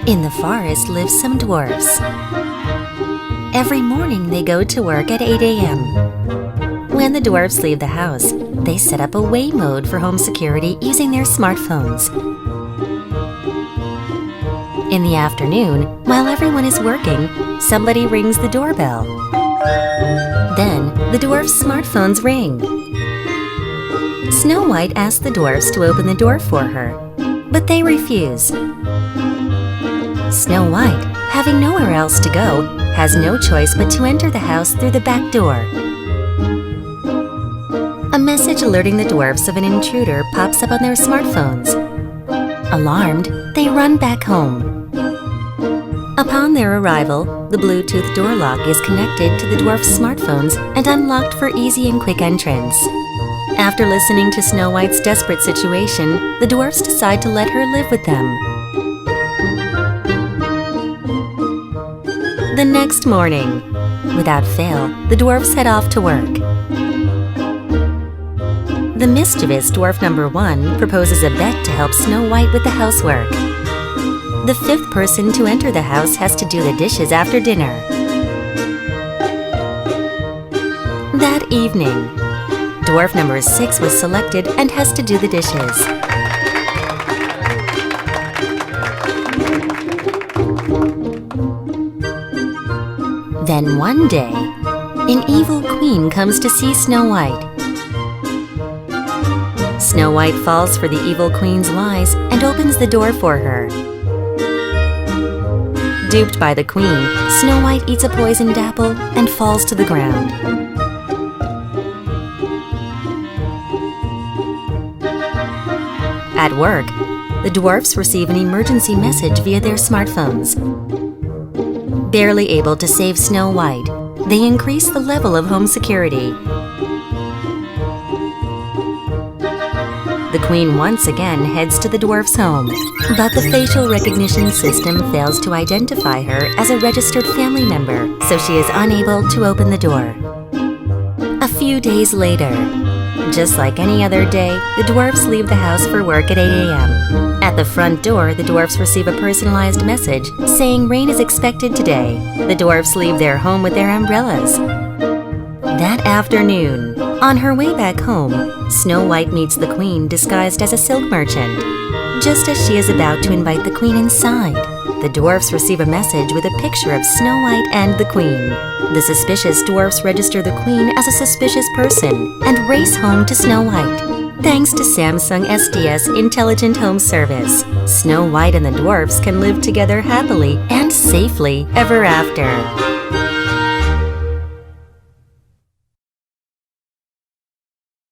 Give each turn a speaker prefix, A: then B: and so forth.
A: In the forest live some dwarfs. Every morning they go to work at 8 a.m. When the dwarfs leave the house, they set up away mode for home security using their smartphones. In the afternoon, while everyone is working, somebody rings the doorbell. Then, the dwarfs' smartphones ring. Snow White asks the dwarfs to open the door for her, but they refuse. Snow White, having nowhere else to go, has no choice but to enter the house through the back door. A message alerting the dwarfs of an intruder pops up on their smartphones. Alarmed, they run back home. Upon their arrival, the Bluetooth door lock is connected to the dwarfs' smartphones and unlocked for easy and quick entrance. After listening to Snow White's desperate situation, the dwarfs decide to let her live with them. The next morning, without fail, the dwarfs head off to work. The mischievous dwarf number 1 proposes a bet to help Snow White with the housework. The 5th person to enter the house has to do the dishes after dinner. That evening, dwarf number 6 was selected and has to do the dishes. Then one day, an evil queen comes to see Snow White. Snow White falls for the evil queen's lies and opens the door for her. Duped by the queen, Snow White eats a poisoned apple and falls to the ground. At work, the dwarfs receive an emergency message via their smartphones. Barely able to save Snow White, they increase the level of home security. The queen once again heads to the dwarf's home, but the facial recognition system fails to identify her as a registered family member, so she is unable to open the door. A few days later, just like any other day, the dwarfs leave the house for work at 8 a.m. At the front door, the dwarfs receive a personalized message saying rain is expected today. The dwarfs leave their home with their umbrellas. That afternoon, on her way back home, Snow White meets the queen disguised as a silk merchant. Just as she is about to invite the queen inside, the dwarfs receive a message with a picture of Snow White and the queen. The suspicious dwarfs register the queen as a suspicious person and race home to Snow White. Thanks to Samsung SDS Intelligent Home Service, Snow White and the dwarfs can live together happily and safely ever after.